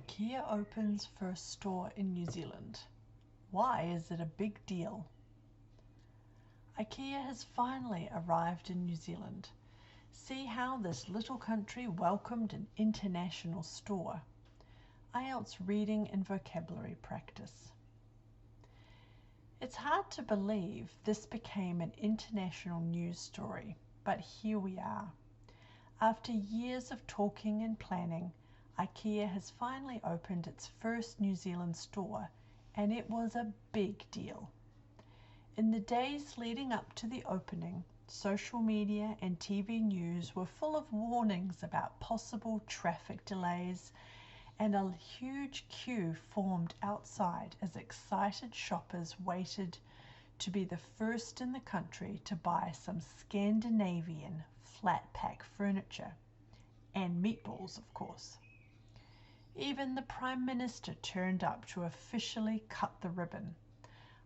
IKEA opens first store in New Zealand. Why is it a big deal? IKEA has finally arrived in New Zealand. See how this little country welcomed an international store. IELTS reading and vocabulary practice. It's hard to believe this became an international news story, but here we are. After years of talking and planning, IKEA has finally opened its first New Zealand store, and it was a big deal. In the days leading up to the opening, social media and TV news were full of warnings about possible traffic delays, and a huge queue formed outside as excited shoppers waited to be the first in the country to buy some Scandinavian flat pack furniture, and meatballs, of course. Even the Prime Minister turned up to officially cut the ribbon.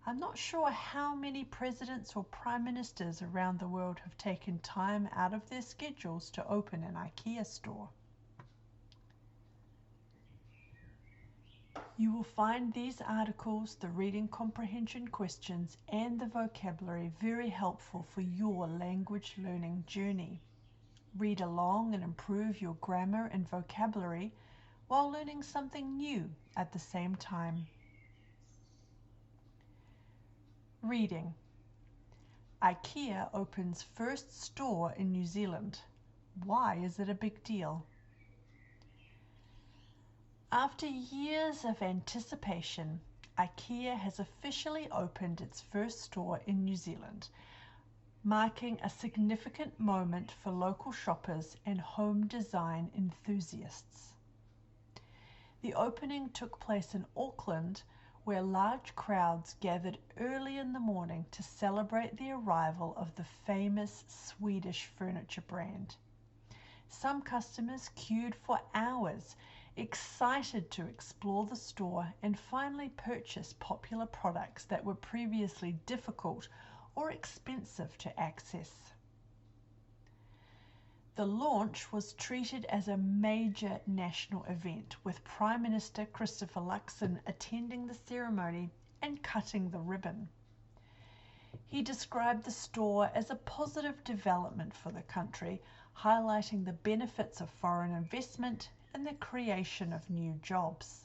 I'm not sure how many presidents or prime ministers around the world have taken time out of their schedules to open an IKEA store. You will find these articles, the reading comprehension questions, and the vocabulary very helpful for your language learning journey. Read along and improve your grammar and vocabulary while learning something new at the same time. Reading. IKEA opens first store in New Zealand. Why is it a big deal? After years of anticipation, IKEA has officially opened its first store in New Zealand, marking a significant moment for local shoppers and home design enthusiasts. The opening took place in Auckland, where large crowds gathered early in the morning to celebrate the arrival of the famous Swedish furniture brand. Some customers queued for hours, excited to explore the store and finally purchase popular products that were previously difficult or expensive to access. The launch was treated as a major national event, with Prime Minister Christopher Luxon attending the ceremony and cutting the ribbon. He described the store as a positive development for the country, highlighting the benefits of foreign investment and the creation of new jobs.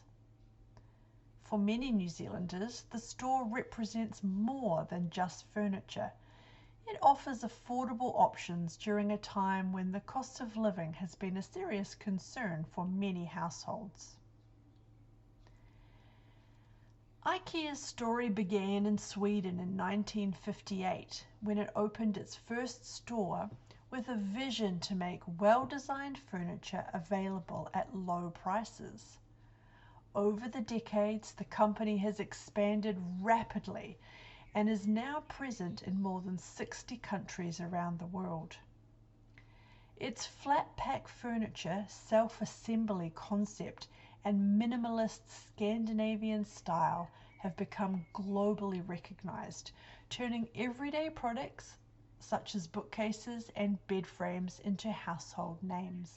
For many New Zealanders, the store represents more than just furniture. It offers affordable options during a time when the cost of living has been a serious concern for many households. IKEA's story began in Sweden in 1958 when it opened its first store with a vision to make well-designed furniture available at low prices. Over the decades, the company has expanded rapidly and is now present in more than 60 countries around the world. Its flat pack furniture, self-assembly concept, and minimalist Scandinavian style have become globally recognized, turning everyday products such as bookcases and bed frames into household names.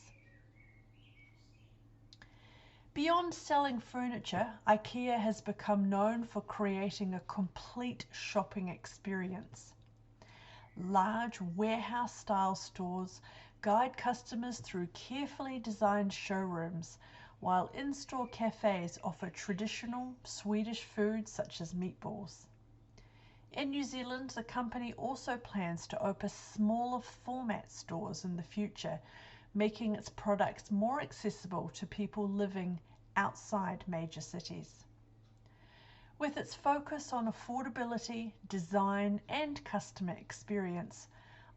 Beyond selling furniture, IKEA has become known for creating a complete shopping experience. Large warehouse-style stores guide customers through carefully designed showrooms, while in-store cafes offer traditional Swedish foods such as meatballs. In New Zealand, the company also plans to open smaller format stores in the future, making its products more accessible to people living outside major cities. With its focus on affordability, design, and customer experience,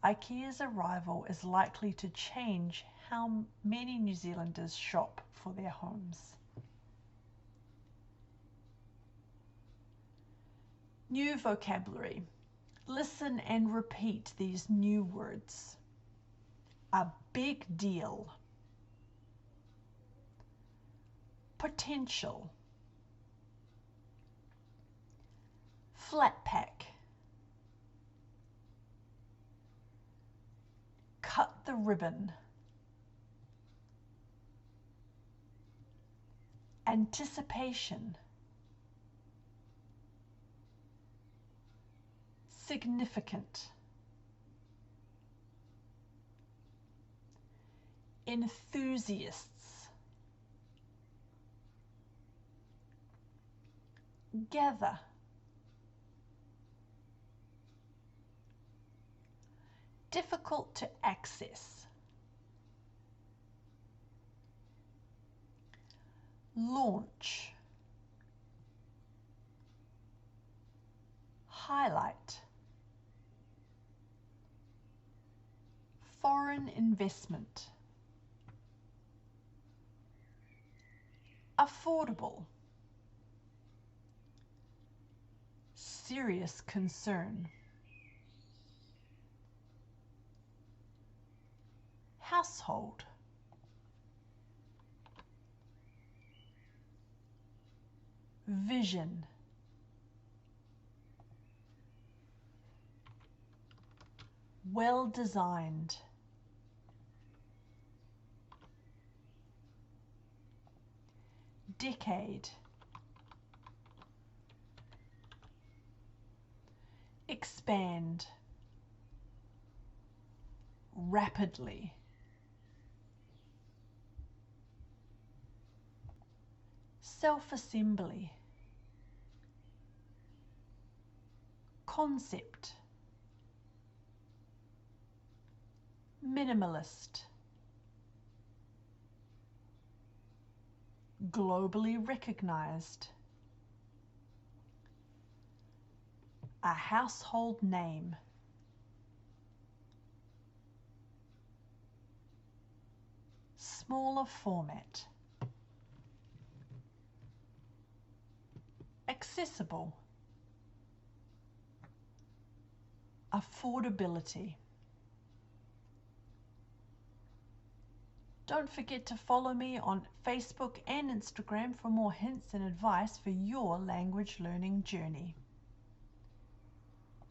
IKEA's arrival is likely to change how many New Zealanders shop for their homes. New vocabulary. Listen and repeat these new words. A big deal. Potential. Flat pack. Cut the ribbon. anticipation, significant, enthusiasts, gather, difficult to access, launch, highlight, foreign investment, affordable, serious concern, household, vision, well designed, decade, expand, rapidly, self-assembly, concept, minimalist, globally recognized, a household name, smaller format, accessible, affordability. Don't forget to follow me on Facebook and Instagram for more hints and advice for your language learning journey.